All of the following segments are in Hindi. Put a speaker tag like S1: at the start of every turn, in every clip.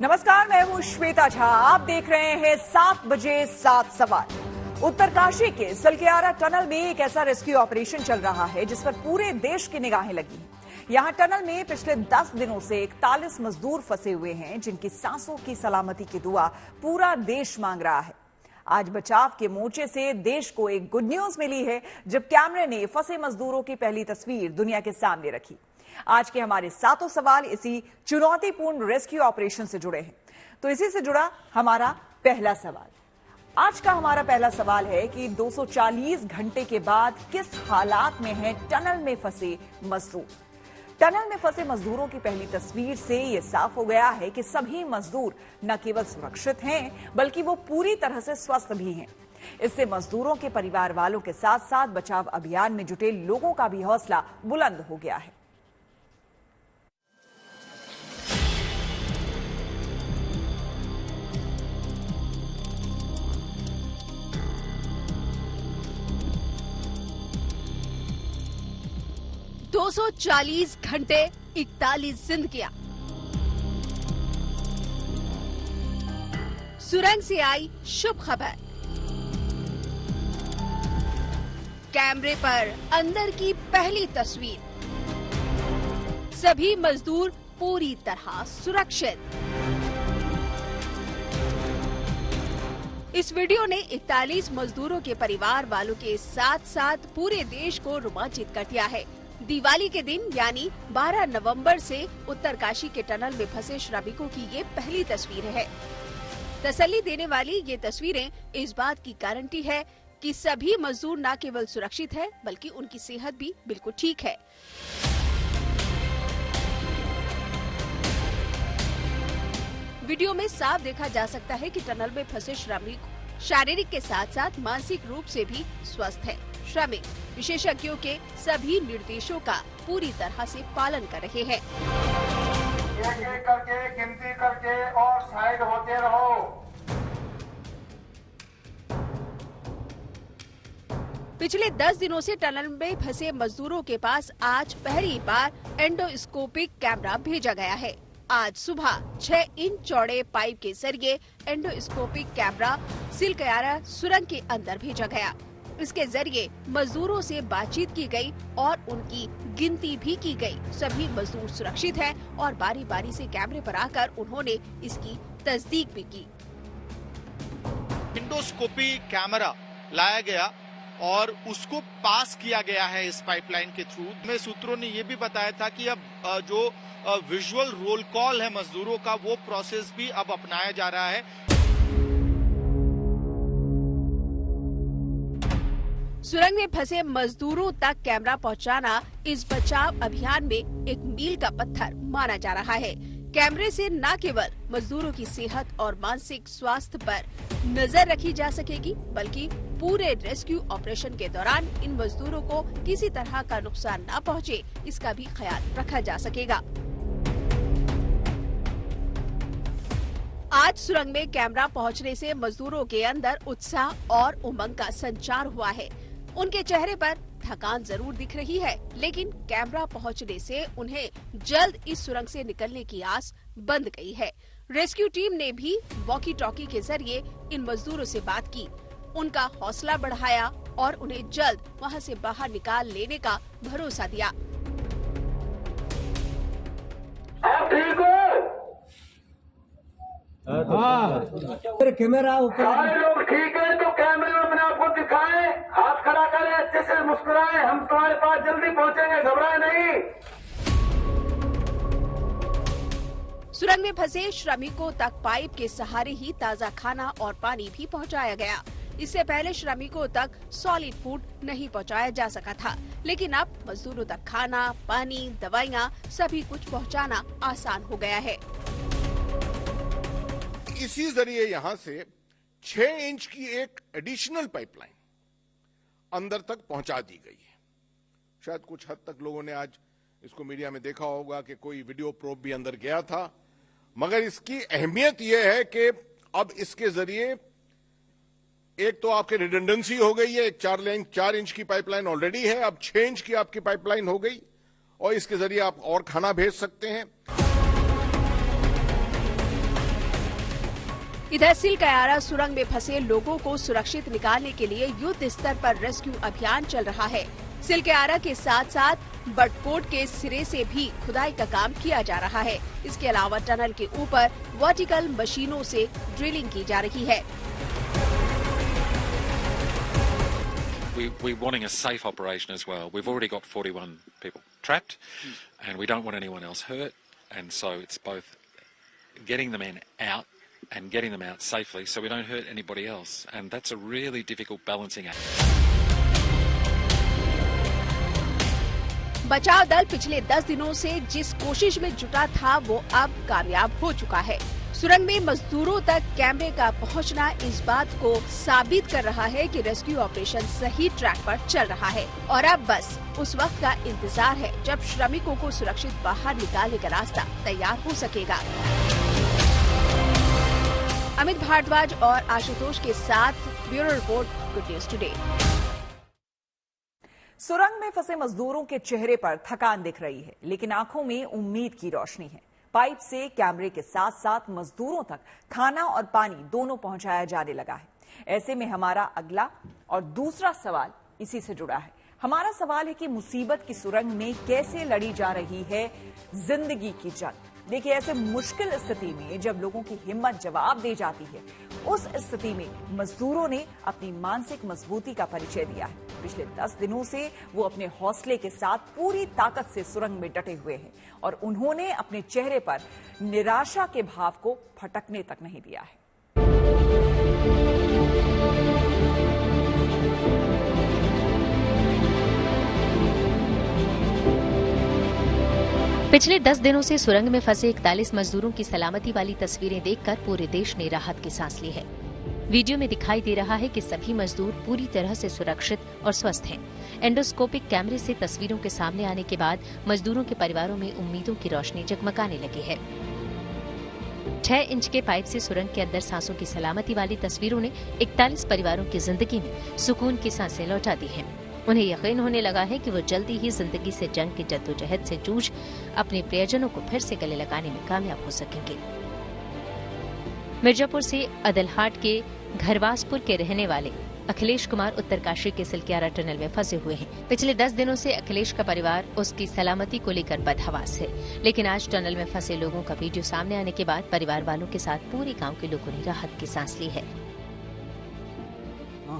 S1: नमस्कार, मैं हूं श्वेता झा। आप देख रहे हैं 7 बजे 7 सवाल। उत्तरकाशी के सलकियारा टनल में एक ऐसा रेस्क्यू ऑपरेशन चल रहा है जिस पर पूरे देश की निगाहें लगी हैं। यहां टनल में पिछले 10 दिनों से 41 मजदूर फंसे हुए हैं जिनकी सांसों की सलामती की दुआ पूरा देश मांग रहा है। आज बचाव के मोर्चे से देश को एक गुड न्यूज मिली है जब कैमरे ने फंसे मजदूरों की पहली तस्वीर दुनिया के सामने रखी। आज के हमारे 7 सवाल इसी चुनौतीपूर्ण रेस्क्यू ऑपरेशन से जुड़े हैं। तो इसी से जुड़ा हमारा पहला सवाल। आज का हमारा पहला सवाल है कि 240 घंटे के बाद किस हालात में हैं टनल में फंसे मजदूर। टनल में फंसे मजदूरों की पहली तस्वीर से यह साफ हो गया है कि सभी मजदूर न केवल सुरक्षित हैं बल्कि वो पूरी तरह से स्वस्थ भी हैं। इससे मजदूरों के परिवार वालों के साथ साथ बचाव अभियान में जुटे लोगों का भी हौसला बुलंद हो गया है।
S2: दो 240 घंटे 41 जिंदगियां। सुरंग से आई शुभ खबर। कैमरे पर अंदर की पहली तस्वीर। सभी मजदूर पूरी तरह सुरक्षित। इस वीडियो ने 41 मजदूरों के परिवार वालों के साथ साथ पूरे देश को रोमांचित कर दिया है। दिवाली के दिन यानी 12 नवंबर से उत्तरकाशी के टनल में फंसे श्रमिकों की ये पहली तस्वीर है। तसल्ली देने वाली ये तस्वीरें इस बात की गारंटी है कि सभी मजदूर न केवल सुरक्षित है बल्कि उनकी सेहत भी बिल्कुल ठीक है। वीडियो में साफ देखा जा सकता है कि टनल में फंसे श्रमिक शारीरिक के साथ साथ मानसिक रूप से भी स्वस्थ है। श्रमिक विशेषज्ञों के सभी निर्देशों का पूरी तरह से पालन कर रहे हैं।
S3: एक एक करके गिनती करके और साइड होते रहो।
S2: पिछले 10 दिनों से टनल में फंसे मजदूरों के पास आज पहली बार एंडोस्कोपिक कैमरा भेजा गया है। आज सुबह 6 इंच चौड़े पाइप के जरिए एंडोस्कोपिक कैमरा सिलकियारा सुरंग के अंदर भेजा गया। इसके जरिए मजदूरों से बातचीत की गई और उनकी गिनती भी की गई। सभी मजदूर सुरक्षित हैं और बारी बारी से कैमरे पर आकर उन्होंने इसकी तस्दीक भी की।
S4: एंडोस्कोपी कैमरा लाया गया और उसको पास किया गया है इस पाइपलाइन के थ्रू। में सूत्रों ने ये भी बताया था कि अब जो विजुअल रोल कॉल है मजदूरों का, वो प्रोसेस भी अब अपनाया जा रहा है।
S2: सुरंग में फंसे मजदूरों तक कैमरा पहुंचाना इस बचाव अभियान में एक मील का पत्थर माना जा रहा है। कैमरे से न केवल मजदूरों की सेहत और मानसिक स्वास्थ्य पर नजर रखी जा सकेगी बल्कि पूरे रेस्क्यू ऑपरेशन के दौरान इन मजदूरों को किसी तरह का नुकसान न पहुंचे, इसका भी ख्याल रखा जा सकेगा। आज सुरंग में कैमरा पहुंचने से मजदूरों के अंदर उत्साह और उमंग का संचार हुआ है। उनके चेहरे पर थकान जरूर दिख रही है, लेकिन कैमरा पहुंचने से उन्हें जल्द इस सुरंग से निकलने की आस बंद गई है। रेस्क्यू टीम ने भी वॉकी टॉकी के जरिए इन मजदूरों से बात की, उनका हौसला बढ़ाया और उन्हें जल्द वहां से बाहर निकाल लेने का भरोसा दिया।
S3: आप ठीक हो?
S5: कैमरा
S3: सारे लोग ठीक है तो कैमरे में अपने आप को दिखाएं, हाथ खड़ा करें, अच्छे से मुस्कुराएं। हम तुम्हारे पास जल्दी पहुंचेंगे, घबराएं नहीं।
S2: सुरंग में फंसे श्रमिकों तक पाइप के सहारे ही ताज़ा खाना और पानी भी पहुंचाया गया। इससे पहले श्रमिकों तक सॉलिड फूड नहीं पहुंचाया जा सका था, लेकिन अब मजदूरों तक खाना, पानी, दवाइयां सभी कुछ पहुंचाना आसान हो गया है।
S6: इसी जरिए यहां से 6 इंच की एक एडिशनल पाइपलाइन अंदर तक पहुंचा दी गई है। शायद कुछ हद तक लोगों ने आज इसको मीडिया में देखा होगा कि कोई वीडियो प्रोब भी अंदर गया था, मगर इसकी अहमियत यह है कि अब इसके जरिए एक तो आपकी रिडंडेंसी हो गई है। एक 4 इंच की पाइपलाइन ऑलरेडी है, अब 6 इंच की आपकी पाइपलाइन हो गई और इसके जरिए आप और खाना भेज सकते हैं।
S2: इधर सिलकयारा सुरंग में फंसे लोगों को सुरक्षित निकालने के लिए युद्ध स्तर पर रेस्क्यू अभियान चल रहा है। सिलकयारा के साथ साथ बटकोट के सिरे से भी खुदाई का काम किया जा रहा है। इसके अलावा टनल के ऊपर वर्टिकल मशीनों से ड्रिलिंग की जा रही है।
S5: We're wanting a safe operation as well. We've already got 41 people trapped, and we don't want anyone else hurt. And so it's both getting the men out and getting them out safely so we don't hurt anybody else. And that's a really difficult balancing act.
S2: बचाव दल पिछले 10 दिनों से जिस कोशिश में जुटा था वो अब कामयाब हो चुका है। सुरंग में मजदूरों तक कैमरे का पहुंचना इस बात को साबित कर रहा है कि रेस्क्यू ऑपरेशन सही ट्रैक पर चल रहा है और अब बस उस वक्त का इंतजार है जब श्रमिकों को सुरक्षित बाहर निकालने का रास्ता तैयार हो सकेगा। अमित भारद्वाज और आशुतोष के साथ bureau report, good news today.
S1: सुरंग में फंसे मजदूरों के चेहरे पर थकान दिख रही है, लेकिन आंखों में उम्मीद की रोशनी है। पाइप से कैमरे के साथ साथ मजदूरों तक खाना और पानी दोनों पहुंचाया जाने लगा है। ऐसे में हमारा अगला और दूसरा सवाल इसी से जुड़ा है। हमारा सवाल है कि मुसीबत की सुरंग में कैसे लड़ी जा रही है जिंदगी की जंग। देखिए, ऐसे मुश्किल स्थिति में जब लोगों की हिम्मत जवाब दे जाती है, उस स्थिति में मजदूरों ने अपनी मानसिक मजबूती का परिचय दिया है। पिछले 10 दिनों से वो अपने हौसले के साथ पूरी ताकत से सुरंग में डटे हुए हैं और उन्होंने अपने चेहरे पर निराशा के भाव को फटकने तक नहीं दिया है।
S7: पिछले 10 दिनों से सुरंग में फंसे 41 मजदूरों की सलामती वाली तस्वीरें देखकर पूरे देश ने राहत की सांस ली है। वीडियो में दिखाई दे रहा है कि सभी मजदूर पूरी तरह से सुरक्षित और स्वस्थ हैं। एंडोस्कोपिक कैमरे से तस्वीरों के सामने आने के बाद मजदूरों के परिवारों में उम्मीदों की रोशनी जगमगाने लगी है। 6 इंच के पाइप से सुरंग के अंदर सांसों की सलामती वाली तस्वीरों ने 41 परिवारों की जिंदगी में सुकून की सांसें लौटा दी हैं। उन्हें यकीन होने लगा है कि वो जल्दी ही जिंदगी से जंग की जद्दोजहद से जूझ अपने प्रियजनों को फिर से गले लगाने में कामयाब हो सकेंगे। मिर्जापुर से अदलहाट के घरवासपुर के रहने वाले अखिलेश कुमार उत्तरकाशी के सिलक्यारा टनल में फंसे हुए हैं। पिछले 10 दिनों से अखिलेश का परिवार उसकी सलामती को लेकर बदहवास है, लेकिन आज टनल में फंसे लोगों का वीडियो सामने आने के बाद परिवार वालों के साथ पूरे गांव के लोगों ने राहत की सांस ली है।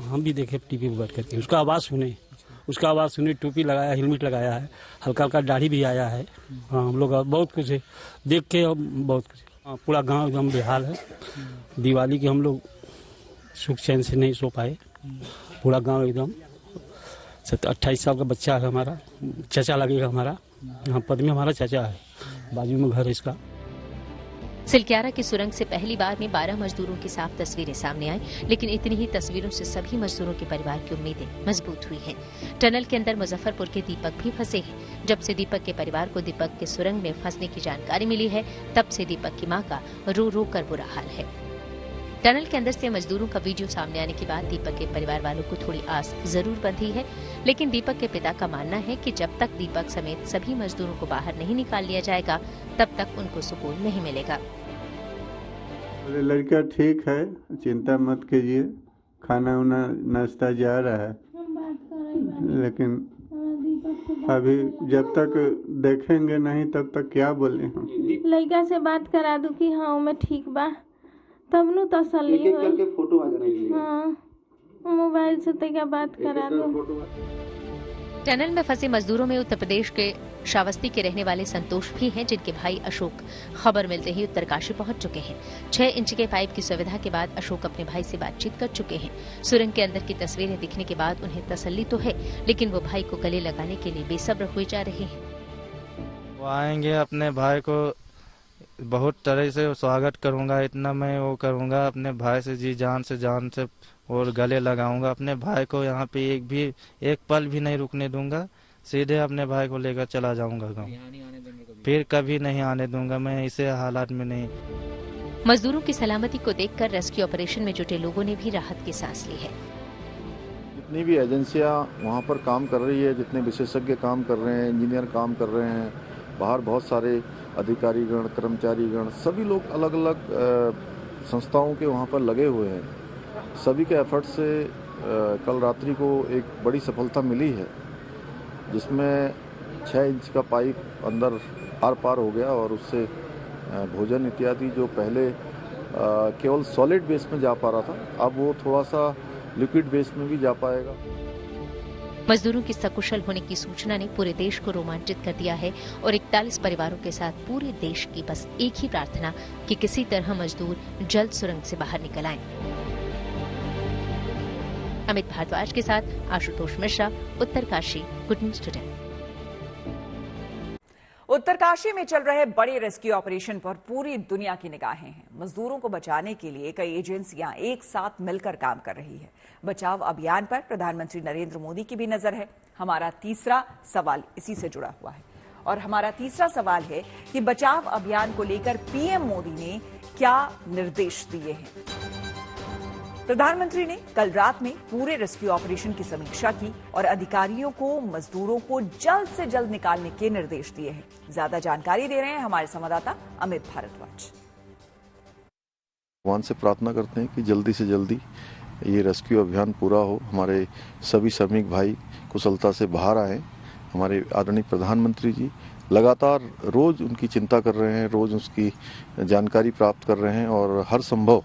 S8: हम भी देखे टीवी पर बैठ करके, उसका आवाज सुने, टोपी लगाया, हेलमेट लगाया है, हल्का हल्का दाढ़ी भी आया है। हम लोग बहुत कुछ है देख के, बहुत कुछ। पूरा गांव एकदम बेहाल है। दिवाली के हम लोग सुख चैन से नहीं सो पाए। पूरा गांव एकदम 28 साल का बच्चा है हमारा, चाचा लगेगा हमारा। यहाँ पद में हमारा चाचा है, बाजू में घर है इसका।
S7: सिलक्यारा की सुरंग से पहली बार में 12 मजदूरों की साफ तस्वीरें सामने आई, लेकिन इतनी ही तस्वीरों से सभी मजदूरों के परिवार की उम्मीदें मजबूत हुई हैं। टनल के अंदर मुजफ्फरपुर के दीपक भी फंसे हैं। जब से दीपक के परिवार को दीपक के सुरंग में फंसने की जानकारी मिली है, तब से दीपक की मां का रो रो कर बुरा हाल है। टनल के अंदर से मजदूरों का वीडियो सामने आने के बाद दीपक के परिवार वालों को थोड़ी आस जरूर बंधी है, लेकिन दीपक के पिता का मानना है कि जब तक दीपक समेत सभी मजदूरों को बाहर नहीं निकाल लिया जाएगा, तब तक उनको सुकून नहीं मिलेगा।
S9: लड़का ठीक है, चिंता मत कीजिए, खाना उना नाश्ता जा रहा है, लेकिन अभी जब तक देखेंगे नहीं तब तक क्या बोले हम।
S10: लड़का से बात करा दूं कि हाँ मैं ठीक बा, तब नु तसल्ली हो।
S11: फोटो आ जाना।
S10: हाँ, मोबाइल से तक बात करा दो।
S7: टनल में फंसे मजदूरों में उत्तर प्रदेश के श्रावस्ती के रहने वाले संतोष भी हैं, जिनके भाई अशोक खबर मिलते ही उत्तरकाशी पहुंच चुके हैं। 6 इंच के पाइप की सुविधा के बाद अशोक अपने भाई से बातचीत कर चुके हैं। सुरंग के अंदर की तस्वीरें दिखने के बाद उन्हें तसल्ली तो है, लेकिन वो भाई को गले लगाने के लिए बेसब्र हुए जा रहे हैं।
S12: वो आएंगे, अपने भाई को बहुत तरह से स्वागत करूंगा, इतना मैं वो करूंगा, अपने भाई से जी जान से और गले लगाऊंगा। अपने भाई को यहाँ पे एक पल भी नहीं रुकने दूंगा, सीधे अपने भाई को लेकर चला जाऊंगा गाँव। फिर कभी नहीं आने दूंगा मैं इसे हालात में नहीं।
S7: मजदूरों की सलामती को देखकर रेस्क्यू ऑपरेशन में जुटे लोगों ने भी राहत की सांस ली है।
S13: जितनी भी एजेंसियां वहां पर काम कर रही है, जितने विशेषज्ञ काम कर रहे हैं, इंजीनियर काम कर रहे हैं, बाहर बहुत सारे अधिकारीगण, कर्मचारीगण, सभी लोग अलग अलग संस्थाओं के वहाँ पर लगे हुए हैं, सभी के एफर्ट से कल रात्रि को एक बड़ी सफलता मिली है, जिसमें 6 इंच का पाइप अंदर आर पार हो गया और उससे भोजन इत्यादि जो पहले केवल सॉलिड बेस में जा पा रहा था, अब वो थोड़ा सा लिक्विड बेस में भी जा पाएगा।
S7: मजदूरों की सकुशल होने की सूचना ने पूरे देश को रोमांचित कर दिया है और 41 परिवारों के साथ पूरे देश की बस एक ही प्रार्थना कि किसी तरह मजदूर जल्द सुरंग से बाहर निकल आएं। अमित भारद्वाज के साथ Ashutosh Mishra, Uttarkashi, good news today.
S1: Uttarkashi में चल रहे बड़े रेस्क्यू ऑपरेशन पर पूरी दुनिया की निगाहें हैं। मजदूरों को बचाने के लिए कई एजेंसियां एक साथ मिलकर काम कर रही है। बचाव अभियान पर प्रधानमंत्री नरेंद्र मोदी की भी नजर है। हमारा तीसरा सवाल इसी से जुड़ा हुआ है और हमारा तीसरा सवाल है कि बचाव अभियान को लेकर पीएम मोदी ने क्या निर्देश दिए हैं। प्रधानमंत्री ने कल रात में पूरे रेस्क्यू ऑपरेशन की समीक्षा की और अधिकारियों को मजदूरों को जल्द से जल्द निकालने के निर्देश दिए हैं। ज्यादा जानकारी दे रहे हैं हमारे संवाददाता अमित भारद्वाज।
S13: भगवान से प्रार्थना करते हैं कि जल्दी से जल्दी ये रेस्क्यू अभियान पूरा हो, हमारे सभी श्रमिक भाई कुशलता से बाहर आए। हमारे आदरणीय प्रधानमंत्री जी लगातार रोज उनकी चिंता कर रहे हैं, रोज उसकी जानकारी प्राप्त कर रहे हैं और हर संभव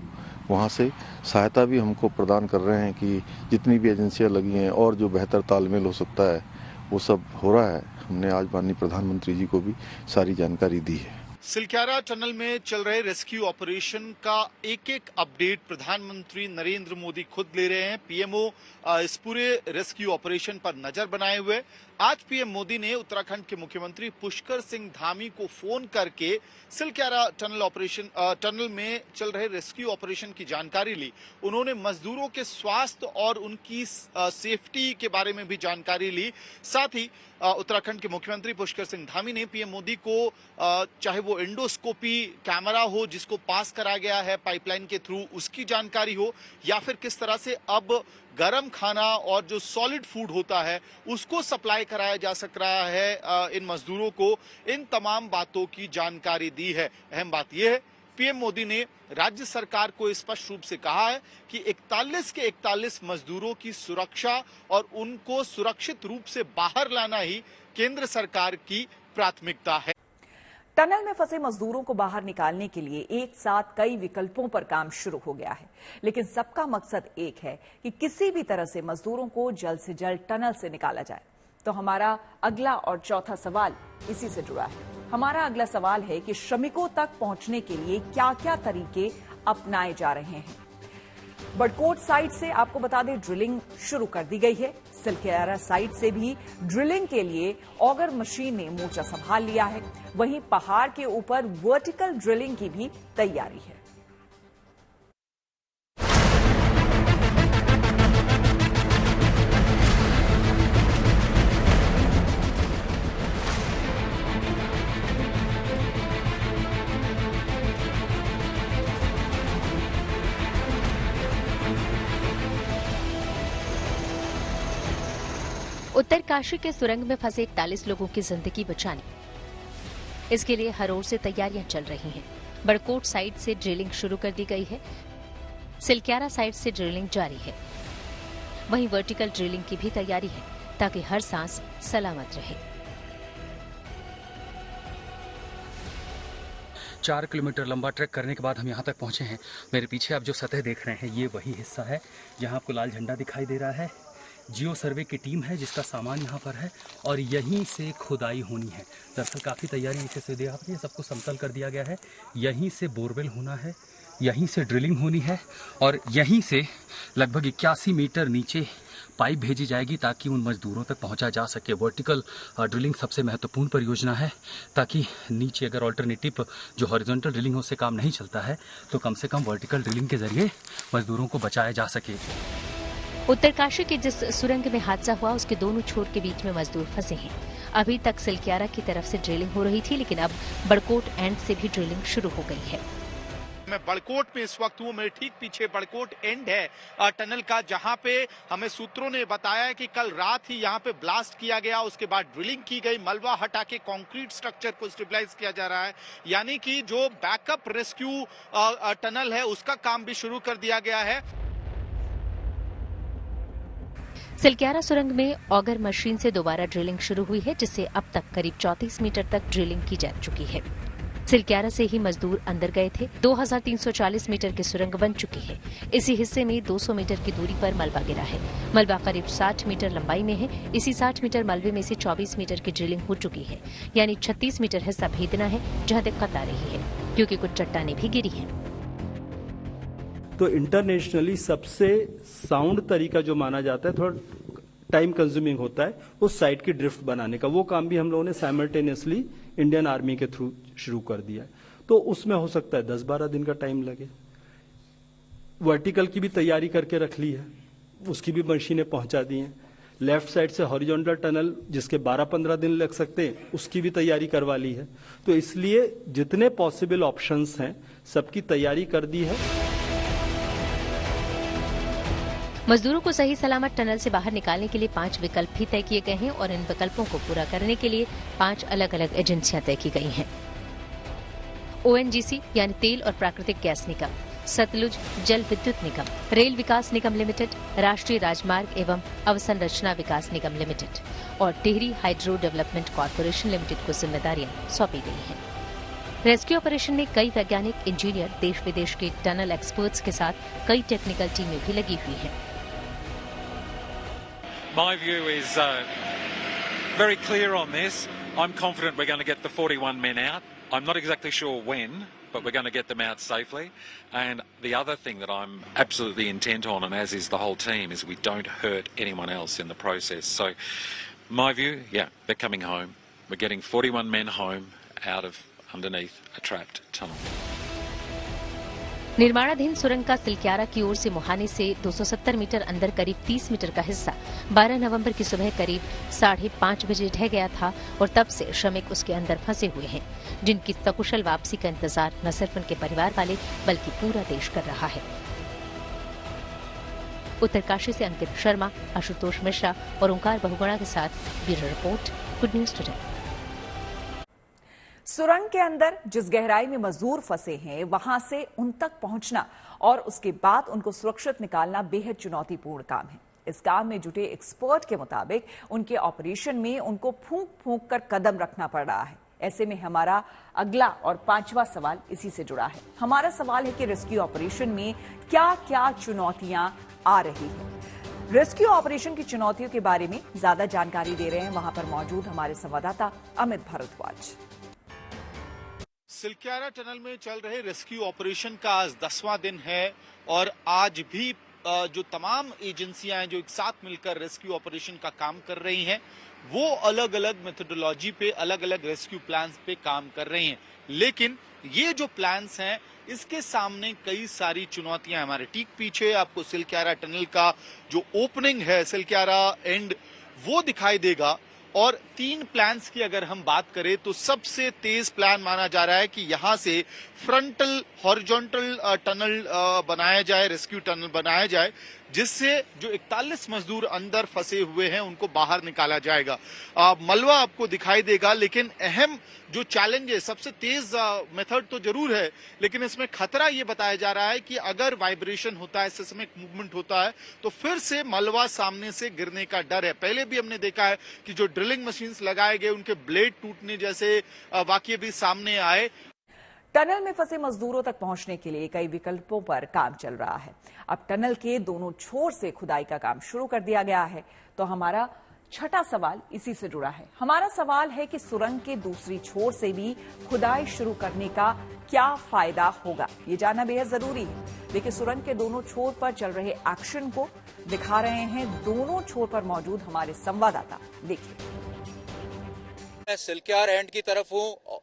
S13: वहाँ से सहायता भी हमको प्रदान कर रहे हैं कि जितनी भी एजेंसियां लगी हैं और जो बेहतर तालमेल हो सकता है वो सब हो रहा है। हमने आज माननीय प्रधानमंत्री जी को भी सारी जानकारी दी है।
S4: सिलक्यारा टनल में चल रहे रेस्क्यू ऑपरेशन का एक एक अपडेट प्रधानमंत्री नरेंद्र मोदी खुद ले रहे हैं। पीएमओ इस पूरे रेस्क्यू ऑपरेशन पर नजर बनाए हुए। आज पीएम मोदी ने उत्तराखंड के मुख्यमंत्री पुष्कर सिंह धामी को फोन करके सिलक्यारा टनल में चल रहे रेस्क्यू ऑपरेशन की जानकारी ली। उन्होंने मजदूरों के स्वास्थ्य और उनकी सेफ्टी के बारे में भी जानकारी ली। साथ ही उत्तराखंड के मुख्यमंत्री पुष्कर सिंह धामी ने पीएम मोदी को चाहे वो एंडोस्कोपी कैमरा हो जिसको पास करा गया है पाइपलाइन के थ्रू, उसकी जानकारी हो या फिर किस तरह से अब गरम खाना और जो सॉलिड फूड होता है उसको सप्लाई कराया जा सक रहा है इन मजदूरों को, इन तमाम बातों की जानकारी दी है। अहम बात यह है पीएम मोदी ने राज्य सरकार को स्पष्ट रूप से कहा है कि 41 के 41 मजदूरों की सुरक्षा और उनको सुरक्षित रूप से बाहर लाना ही केंद्र सरकार की प्राथमिकता है।
S1: टनल में फंसे मजदूरों को बाहर निकालने के लिए एक साथ कई विकल्पों पर काम शुरू हो गया है, लेकिन सबका मकसद एक है कि किसी भी तरह से मजदूरों को जल्द से जल्द टनल से निकाला जाए। तो हमारा अगला और चौथा सवाल इसी से जुड़ा है। हमारा अगला सवाल है कि श्रमिकों तक पहुंचने के लिए क्या क्या तरीके अपनाए जा रहे हैं। बड़कोट साइट से आपको बता दें ड्रिलिंग शुरू कर दी गई है। सिलक्यारा साइट से भी ड्रिलिंग के लिए ऑगर मशीन ने मोर्चा संभाल लिया है। वहीं पहाड़ के ऊपर वर्टिकल ड्रिलिंग की भी तैयारी है।
S7: उत्तरकाशी के सुरंग में फंसे 41 लोगों की जिंदगी बचानी, इसके लिए हर ओर से तैयारियां चल रही हैं। बड़कोट साइड से ड्रिलिंग शुरू कर दी गई है। सिलक्यारा साइड से ड्रिलिंग जारी है। वहीं वर्टिकल ड्रिलिंग की भी तैयारी है ताकि हर सांस सलामत रहे।
S11: 4 किलोमीटर लंबा ट्रैक करने के बाद हम यहाँ तक पहुँचे हैं। मेरे पीछे आप जो सतह देख रहे हैं ये वही हिस्सा है जहाँ आपको लाल झंडा दिखाई दे रहा है। जियो सर्वे की टीम है जिसका सामान यहाँ पर है और यहीं से खुदाई होनी है। दरअसल काफ़ी तैयारी इसे से दिया आपने, सबको समतल कर दिया गया है। यहीं से बोरवेल होना है, यहीं से ड्रिलिंग होनी है और यहीं से लगभग 81 मीटर नीचे पाइप भेजी जाएगी ताकि उन मजदूरों तक पहुंचा जा सके। वर्टिकल ड्रिलिंग सबसे महत्वपूर्ण परियोजना है ताकि नीचे अगर ऑल्टरनेटिव जो हॉरिजॉन्टल ड्रिलिंग उससे काम नहीं चलता है तो कम से कम वर्टिकल ड्रिलिंग के जरिए मजदूरों को बचाया जा सके।
S7: उत्तरकाशी के जिस सुरंग में हादसा हुआ उसके दोनों छोर के बीच में मजदूर फंसे हैं। अभी तक सिलक्यारा की तरफ से ड्रिलिंग हो रही थी, लेकिन अब बड़कोट एंड से भी ड्रिलिंग शुरू हो गई है।
S4: मैं बड़कोट में इस वक्त हूँ, मेरे ठीक पीछे बड़कोट एंड है टनल का, जहां पे हमें सूत्रों ने बताया है कि कल रात ही यहां पे ब्लास्ट किया गया, उसके बाद ड्रिलिंग की गई, मलबा हटा के कंक्रीट स्ट्रक्चर को स्टेबलाइज किया जा रहा है, यानी कि जो बैकअप रेस्क्यू टनल है उसका काम भी शुरू कर दिया गया है।
S7: सिलक्यारा सुरंग में ऑगर मशीन से दोबारा ड्रिलिंग शुरू हुई है, जिससे अब तक करीब 34 मीटर तक ड्रिलिंग की जा चुकी है। सिलक्यारा से ही मजदूर अंदर गए थे। 2340 मीटर की सुरंग बन चुकी है। इसी हिस्से में 200 मीटर की दूरी पर मलबा गिरा है। मलबा करीब 60 मीटर लंबाई में है। इसी 60 मीटर मलबे में से 24 मीटर की ड्रिलिंग हो चुकी है, यानी 36 मीटर हिस्सा भेदना है, जहां दिक्कत आ रही है क्योंकि कुछ चट्टानें भी गिरी हैं।
S14: तो इंटरनेशनली सबसे साउंड तरीका जो माना जाता है, थोड़ा टाइम कंज्यूमिंग होता है, उस साइट की ड्रिफ्ट बनाने का, वो काम भी हम लोगों ने साइमल्टेनियसली इंडियन आर्मी के थ्रू शुरू कर दिया है। तो उसमें हो सकता है 10-12 दिन का टाइम लगे। वर्टिकल की भी तैयारी करके रख ली है, उसकी भी मशीनें पहुंचा दी हैं। लेफ्ट साइड से हॉरिजॉन्टल टनल जिसके 12-15 दिन लग सकते हैं, उसकी भी तैयारी करवा ली है। तो इसलिए जितने पॉसिबल ऑप्शंस हैं सबकी तैयारी कर दी है।
S7: मजदूरों को सही सलामत टनल से बाहर निकालने के लिए 5 विकल्प भी तय किए गए हैं और इन विकल्पों को पूरा करने के लिए 5 अलग अलग एजेंसियां तय की गई हैं। ONGC यानी तेल और प्राकृतिक गैस निगम, सतलुज जल विद्युत निगम, रेल विकास निगम लिमिटेड, राष्ट्रीय राजमार्ग एवं अवसंरचना विकास निगम लिमिटेड और Tehri hydro development corporation limited को जिम्मेदारियां सौंपी गई हैं। रेस्क्यू ऑपरेशन में कई वैज्ञानिक, इंजीनियर, देश विदेश के टनल एक्सपर्ट्स के साथ कई टेक्निकल टीमें भी लगी हुई हैं।
S5: My view is very clear on this. I'm confident we're going to get the 41 men out. I'm not exactly sure when, but we're going to get them out safely. And the other thing that I'm absolutely intent on, and as is the whole team, is we don't hurt anyone else in the process. So my view, yeah, they're coming home. We're getting 41 men home out of underneath a trapped tunnel.
S7: निर्माणाधीन सुरंग का सिलक्यारा की ओर से मुहाने से 270 मीटर अंदर करीब 30 मीटर का हिस्सा 12 नवंबर की सुबह करीब 5:30 बजे ढह गया था और तब से श्रमिक उसके अंदर फंसे हुए हैं, जिनकी सकुशल वापसी का इंतजार न सिर्फ उनके परिवार वाले बल्कि पूरा देश कर रहा है। उत्तरकाशी से अंकित शर्मा, आशुतोष मिश्रा और ओंकार बहुगुणा के साथ bureau report, good news today.
S1: सुरंग के अंदर जिस गहराई में मजदूर फंसे हैं, वहां से उन तक पहुंचना और उसके बाद उनको सुरक्षित निकालना बेहद चुनौतीपूर्ण काम है। इस काम में जुटे एक्सपर्ट के मुताबिक उनके ऑपरेशन में उनको फूंक फूंक कर कदम रखना पड़ रहा है। ऐसे में हमारा अगला और 5वां सवाल इसी से जुड़ा है। हमारा सवाल है कि रेस्क्यू ऑपरेशन में क्या क्या चुनौतियां आ रही है। रेस्क्यू ऑपरेशन की चुनौतियों के बारे में ज्यादा जानकारी दे रहे हैं वहां पर मौजूद हमारे संवाददाता अमित भारद्वाज।
S4: सिलक्यारा टनल में चल रहे रेस्क्यू ऑपरेशन का आज 10वां दिन है और आज भी जो तमाम एजेंसियां हैं जो एक साथ मिलकर रेस्क्यू ऑपरेशन का काम कर रही हैं, वो अलग अलग मेथोडोलॉजी पे, अलग अलग रेस्क्यू प्लान्स पे काम कर रही हैं। लेकिन ये जो प्लान्स हैं, इसके सामने कई सारी चुनौतियां। हमारे ठीक पीछे आपको सिलक्यारा टनल का जो ओपनिंग है, सिलक्यारा एंड, वो दिखाई देगा। और 3 प्लान्स की अगर हम बात करें तो सबसे तेज प्लान माना जा रहा है कि यहां से फ्रंटल हॉरिजॉन्टल टनल बनाया जाए, रेस्क्यू टनल बनाया जाए, जिससे जो 41 मजदूर अंदर फंसे हुए हैं उनको बाहर निकाला जाएगा। मलबा आपको दिखाई देगा, लेकिन अहम जो चैलेंज है, सबसे तेज मेथड तो जरूर है, लेकिन इसमें खतरा ये बताया जा रहा है कि अगर वाइब्रेशन होता है, सिस्मिक मूवमेंट होता है, तो फिर से मलबा सामने से गिरने का डर है। पहले भी हमने देखा है कि जो ड्रिलिंग मशीन्स लगाए गए, उनके ब्लेड टूटने जैसे वाकये भी सामने आए।
S1: टनल में फंसे मजदूरों तक पहुंचने के लिए कई विकल्पों पर काम चल रहा है। अब टनल के दोनों छोर से खुदाई का काम शुरू कर दिया गया है। तो हमारा छठा सवाल इसी से जुड़ा है। हमारा सवाल है कि सुरंग के दूसरी छोर से भी खुदाई शुरू करने का क्या फायदा होगा, ये जानना बेहद जरूरी है। देखिए, सुरंग के दोनों छोर पर चल रहे एक्शन को दिखा रहे हैं दोनों छोर पर मौजूद हमारे संवाददाता। देखिए,
S15: मैं सिलक्यार एंड की तरफ हूँ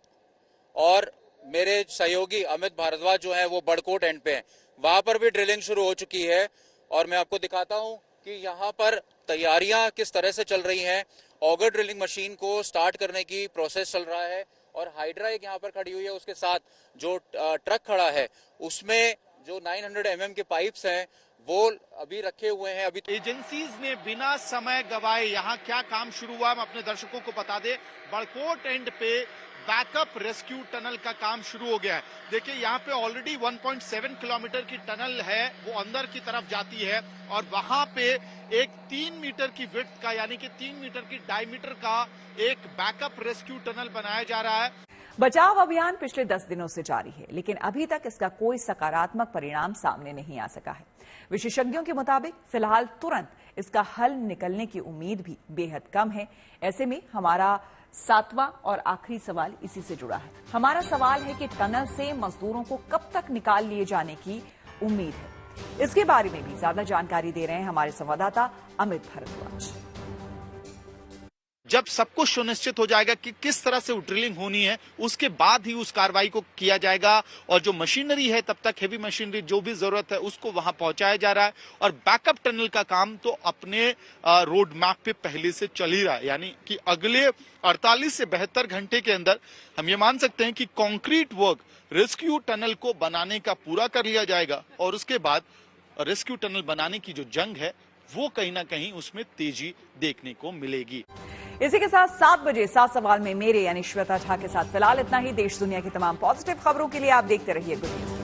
S15: और मेरे सहयोगी अमित भारद्वाज जो है वो बड़कोट एंड पे हैं। वहां पर भी ड्रिलिंग शुरू हो चुकी है और मैं आपको दिखाता हूं कि यहाँ पर तैयारियां किस तरह से चल रही हैं। ऑगर ड्रिलिंग मशीन को स्टार्ट करने की प्रोसेस चल रहा है और हाइड्रा एक यहाँ पर खड़ी हुई है, उसके साथ जो ट्रक खड़ा है उसमें जो 900 mm के पाइप्स हैं वो अभी रखे हुए हैं। अभी
S4: एजेंसीज ने बिना समय गवाए यहाँ क्या काम शुरू हुआ, हम अपने दर्शकों को बता दें। बड़कोट एंड पे बैकअप रेस्क्यू टनल का काम शुरू हो गया है। देखिए यहाँ पे ऑलरेडी 1.7 किलोमीटर की टनल है, वो अंदर की तरफ जाती है और वहां पे एक 3 मीटर की विड्थ का यानी कि 3 मीटर की डायमीटर का एक बैकअप रेस्क्यू टनल बनाया जा रहा है।
S1: बचाव अभियान पिछले 10 दिनों से जारी है, लेकिन अभी तक इसका कोई सकारात्मक परिणाम सामने नहीं आ सका है। विशेषज्ञों के मुताबिक फिलहाल तुरंत इसका हल निकलने की उम्मीद भी बेहद कम है। ऐसे में हमारा 7वां और आखिरी सवाल इसी से जुड़ा है। हमारा सवाल है कि टनल से मजदूरों को कब तक निकाल लिए जाने की उम्मीद है। इसके बारे में भी ज्यादा जानकारी दे रहे हैं हमारे संवाददाता अमित भारद्वाज।
S4: जब सब कुछ सुनिश्चित हो जाएगा कि किस तरह से ड्रिलिंग होनी है, उसके बाद ही उस कार्रवाई को किया जाएगा और जो मशीनरी है तब तक हेवी मशीनरी जो भी जरूरत है उसको वहां पहुंचाया जा रहा है और बैकअप टनल का काम तो अपने रोड मैप पे पहले से चल ही रहा है। यानी कि अगले 48 से 72 घंटे के अंदर हम ये मान सकते हैं कि कंक्रीट वर्क रेस्क्यू टनल को बनाने का पूरा कर लिया जाएगा और उसके बाद रेस्क्यू टनल बनाने की जो जंग है वो कहीं ना कहीं उसमें तेजी देखने को मिलेगी।
S1: इसी के साथ 7 बजे 7 सवाल में मेरे यानी श्वेता झा के साथ फिलहाल इतना ही। देश दुनिया की तमाम पॉजिटिव खबरों के लिए आप देखते रहिए गुड न्यूज।